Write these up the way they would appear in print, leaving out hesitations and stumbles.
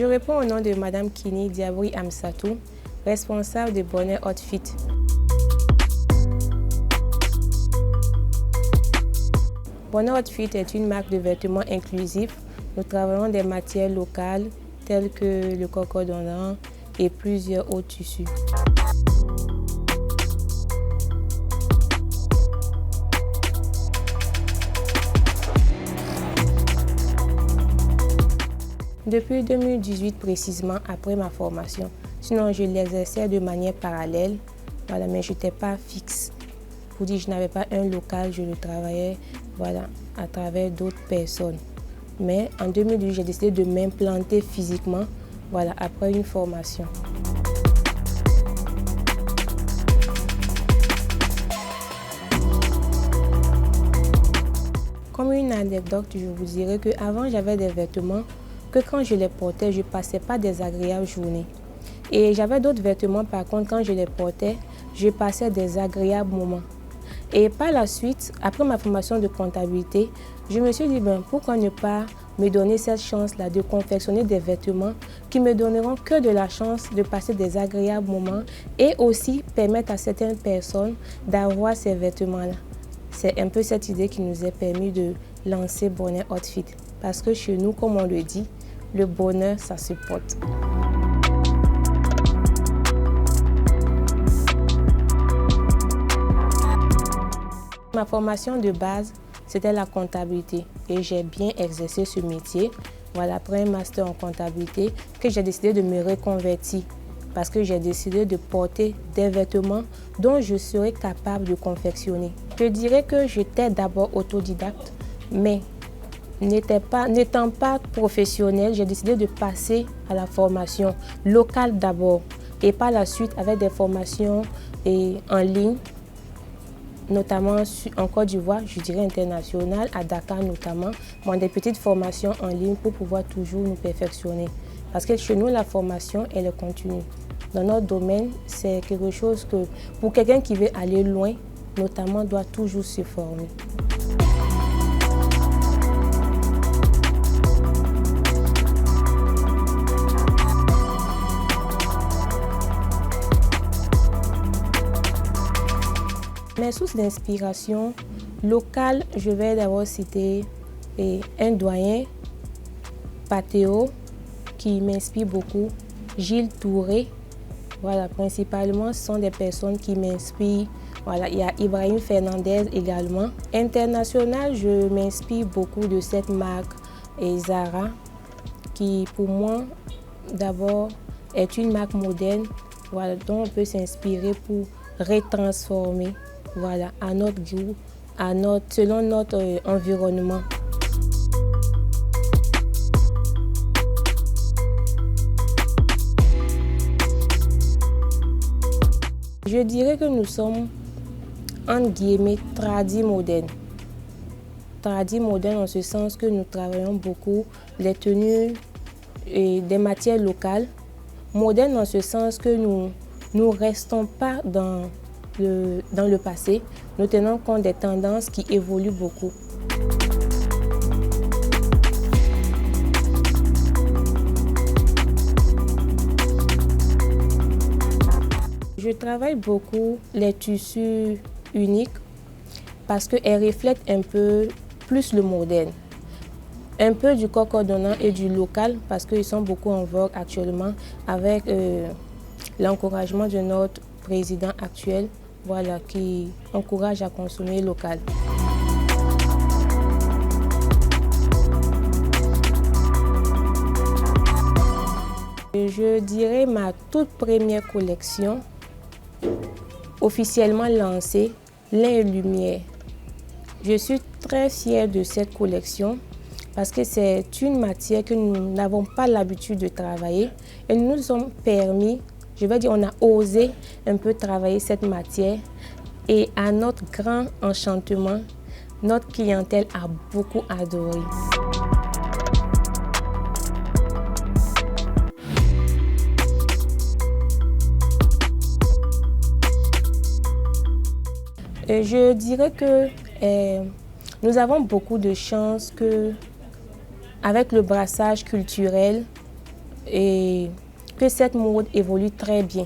réponds au nom de Madame Kini Diaboui Amsatou, responsable de Bonheur Outfit. Bonheur Outfit est une marque de vêtements inclusifs. Nous travaillons des matières locales telles que le cocodonant et plusieurs autres tissus. Depuis 2018 précisément, après ma formation. Sinon, je l'exerçais de manière parallèle, voilà, mais je n'étais pas fixe. Pour dire, je n'avais pas un local, je le travaillais voilà, à travers d'autres personnes. Mais en 2018, j'ai décidé de m'implanter physiquement voilà, après une formation. Comme une anecdote, je vous dirais qu'avant, j'avais des vêtements que quand je les portais, je ne passais pas des agréables journées. Et j'avais d'autres vêtements, par contre, quand je les portais, je passais des agréables moments. Et par la suite, après ma formation de comptabilité, je me suis dit, pourquoi ne pas me donner cette chance-là de confectionner des vêtements qui me donneront que de la chance de passer des agréables moments et aussi permettre à certaines personnes d'avoir ces vêtements-là. C'est un peu cette idée qui nous a permis de lancer Bonheur Outfit. Parce que chez nous, comme on le dit, le bonheur, ça se porte. Ma formation de base, c'était la comptabilité et j'ai bien exercé ce métier. Voilà, après un master en comptabilité, que j'ai décidé de me reconvertir parce que j'ai décidé de porter des vêtements dont je serais capable de confectionner. Je dirais que j'étais d'abord autodidacte, mais n'étant pas professionnelle, j'ai décidé de passer à la formation locale d'abord et par la suite avec des formations en ligne, notamment en Côte d'Ivoire, je dirais internationale, à Dakar notamment, des petites formations en ligne pour pouvoir toujours nous perfectionner. Parce que chez nous, la formation, elle est continue. Dans notre domaine, c'est quelque chose que, pour quelqu'un qui veut aller loin, notamment, doit toujours se former. Mes sources d'inspiration locales, je vais d'abord citer un doyen, Patéo, qui m'inspire beaucoup, Gilles Touré. Voilà, principalement, ce sont des personnes qui m'inspirent. Voilà, il y a Ibrahim Fernandez également. International, je m'inspire beaucoup de cette marque Zara, qui pour moi, d'abord, est une marque moderne, voilà, dont on peut s'inspirer pour retransformer. Voilà, à notre goût, selon notre environnement. Je dirais que nous sommes, entre guillemets, tradis modernes. Tradis modernes en ce sens que nous travaillons beaucoup les tenues et des matières locales. Modernes en ce sens que nous ne restons pas dans le passé, nous tenons compte des tendances qui évoluent beaucoup. Je travaille beaucoup les tissus uniques parce qu'elles reflètent un peu plus le moderne. Un peu du cocodonant et du local parce qu'ils sont beaucoup en vogue actuellement avec l'encouragement de notre président actuel. Voilà, qui encourage à consommer local. Je dirais ma toute première collection, officiellement lancée, Lin et Lumière. Je suis très fière de cette collection parce que c'est une matière que nous n'avons pas l'habitude de travailler et nous nous sommes permis, je vais dire, on a osé un peu travailler cette matière et à notre grand enchantement, notre clientèle a beaucoup adoré. Je dirais que nous avons beaucoup de chance que, avec le brassage culturel et que cette mode évolue très bien.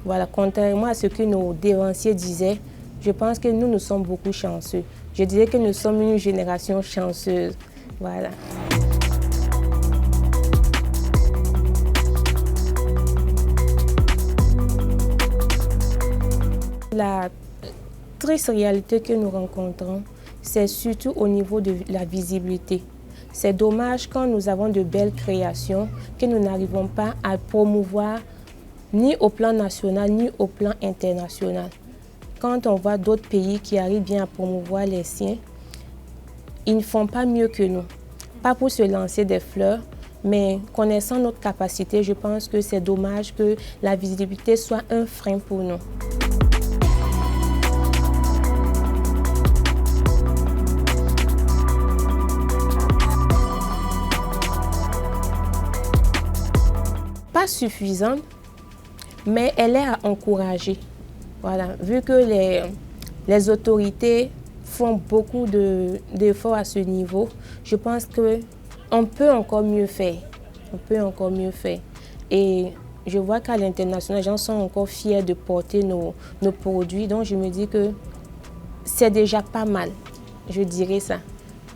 Voilà, contrairement à ce que nos dévanciers disaient, je pense que nous sommes beaucoup chanceux. Je dirais que nous sommes une génération chanceuse. Voilà. La triste réalité que nous rencontrons, c'est surtout au niveau de la visibilité. C'est dommage quand nous avons de belles créations que nous n'arrivons pas à promouvoir ni au plan national ni au plan international. Quand on voit d'autres pays qui arrivent bien à promouvoir les siens, ils ne font pas mieux que nous. Pas pour se lancer des fleurs, mais connaissant notre capacité, je pense que c'est dommage que la visibilité soit un frein pour nous. Pas suffisante, mais elle est à encourager. Voilà, vu que les autorités font beaucoup d'efforts à ce niveau, je pense qu'on peut encore mieux faire. On peut encore mieux faire. Et je vois qu'à l'international, les gens sont encore fiers de porter nos produits. Donc je me dis que c'est déjà pas mal, je dirais ça.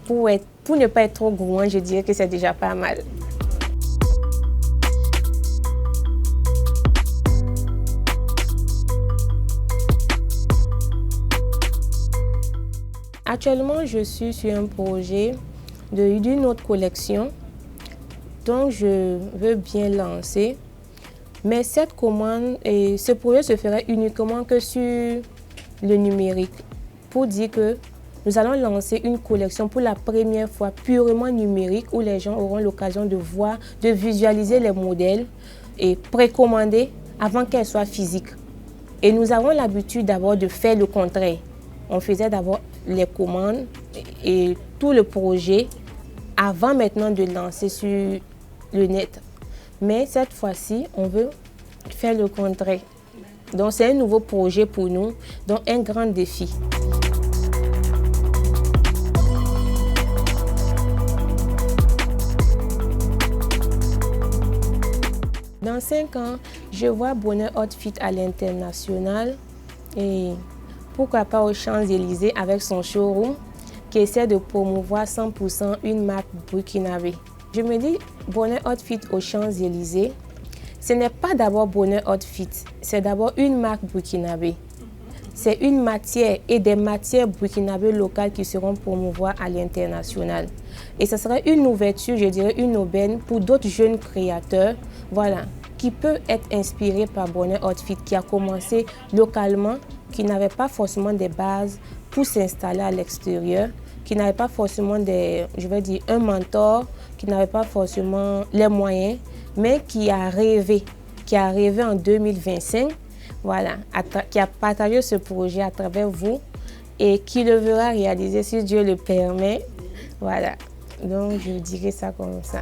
Pour ne pas être trop gourmand, je dirais que c'est déjà pas mal. Actuellement, je suis sur un projet d'une autre collection dont je veux bien lancer. Mais cette commande et ce projet se ferait uniquement que sur le numérique. Pour dire que nous allons lancer une collection pour la première fois purement numérique où les gens auront l'occasion de voir, de visualiser les modèles et précommander avant qu'elles soient physiques. Et nous avons l'habitude d'abord de faire le contraire. On faisait d'abord les commandes et tout le projet avant maintenant de lancer sur le net. Mais cette fois-ci, on veut faire le contraire. Donc c'est un nouveau projet pour nous, donc un grand défi. Dans 5 ans, je vois Bonheur Outfit à l'international et pourquoi pas aux Champs-Élysées avec son showroom qui essaie de promouvoir 100% une marque burkinabé. Je me dis Bonheur Outfit aux Champs-Élysées, ce n'est pas d'abord Bonheur Outfit, c'est d'abord une marque burkinabé. C'est une matière et des matières burkinabé locales qui seront promouvoir à l'international. Et ce serait une ouverture, je dirais une aubaine pour d'autres jeunes créateurs, voilà, qui peuvent être inspirés par Bonheur Outfit qui a commencé localement, qui n'avait pas forcément des bases pour s'installer à l'extérieur, qui n'avait pas forcément un mentor, qui n'avait pas forcément les moyens, mais qui a rêvé en 2025, voilà, qui a partagé ce projet à travers vous et qui le verra réaliser si Dieu le permet. Voilà, donc je dirais ça comme ça.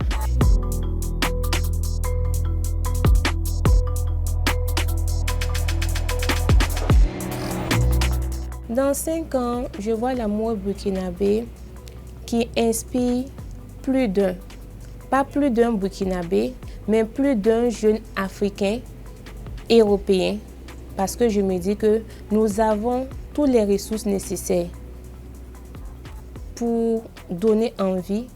Dans 5 ans, je vois l'amour burkinabé qui inspire plus d'un, pas plus d'un burkinabé, mais plus d'un jeune africain, européen, parce que je me dis que nous avons toutes les ressources nécessaires pour donner envie,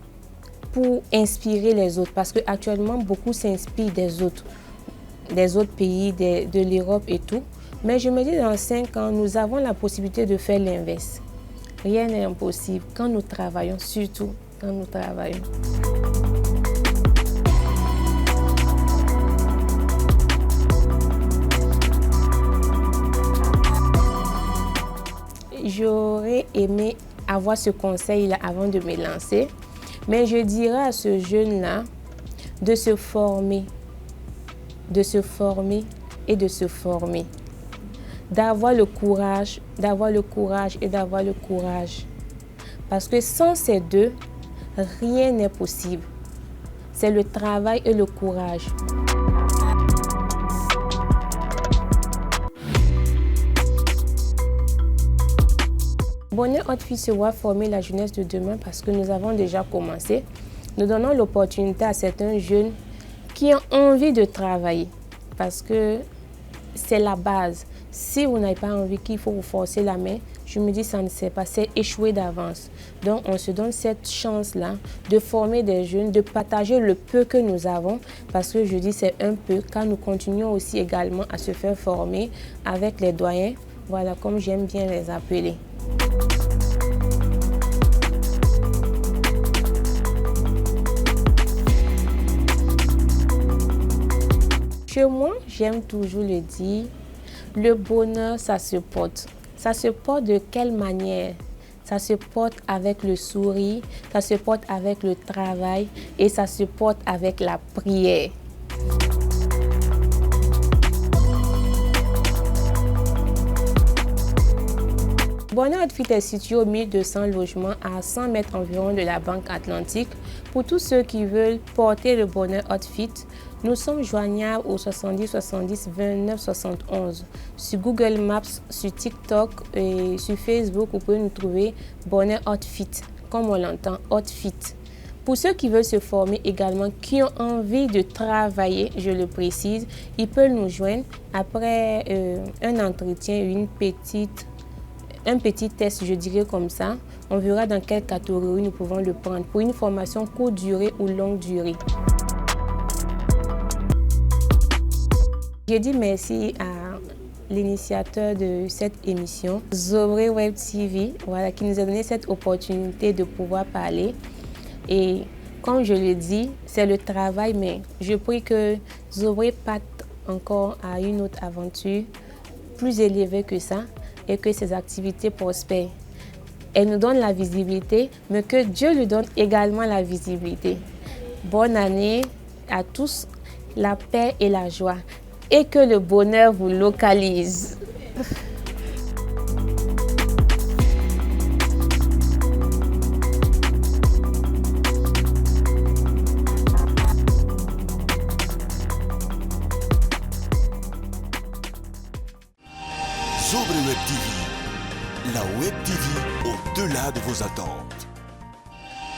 pour inspirer les autres, parce qu'actuellement, beaucoup s'inspirent des autres pays, de l'Europe et tout. Mais je me dis, dans 5 ans, nous avons la possibilité de faire l'inverse. Rien n'est impossible quand nous travaillons, surtout quand nous travaillons. J'aurais aimé avoir ce conseil-là avant de me lancer, mais je dirais à ce jeune-là de se former et de se former. D'avoir le courage et d'avoir le courage. Parce que sans ces deux, rien n'est possible. C'est le travail et le courage. Bonheur Outfit se voit former la jeunesse de demain parce que nous avons déjà commencé. Nous donnons l'opportunité à certains jeunes qui ont envie de travailler parce que c'est la base. Si vous n'avez pas envie, qu'il faut vous forcer la main, je me dis ça ne sert pas, c'est échouer d'avance. Donc on se donne cette chance-là de former des jeunes, de partager le peu que nous avons, parce que je dis c'est un peu, car nous continuons aussi également à se faire former avec les doyens, voilà, comme j'aime bien les appeler. Chez moi, j'aime toujours le dire, le bonheur, ça se porte. Ça se porte de quelle manière? Ça se porte avec le sourire, ça se porte avec le travail et ça se porte avec la prière. Bonheur Hot Fit est situé au 1200 logements à 100 mètres environ de la Banque Atlantique. Pour tous ceux qui veulent porter le bonheur Hot Fit, nous sommes joignables au 70 70 29 71. Sur Google Maps, sur TikTok et sur Facebook, vous pouvez nous trouver bonheur Hot Fit, comme on l'entend, Hot Fit. Pour ceux qui veulent se former également, qui ont envie de travailler, je le précise, ils peuvent nous joindre après un entretien, un petit test, je dirais comme ça. On verra dans quelle catégorie nous pouvons le prendre pour une formation courte durée ou longue durée. Je dis merci à l'initiateur de cette émission, Zobré Web TV, voilà, qui nous a donné cette opportunité de pouvoir parler. Et comme je le dis, c'est le travail, mais je prie que Zobré parte encore à une autre aventure plus élevée que ça et que ses activités prospèrent. Elle nous donne la visibilité, mais que Dieu lui donne également la visibilité. Bonne année à tous, la paix et la joie, et que le bonheur vous localise. Zobré Web TV, la Web TV au-delà de vos attentes.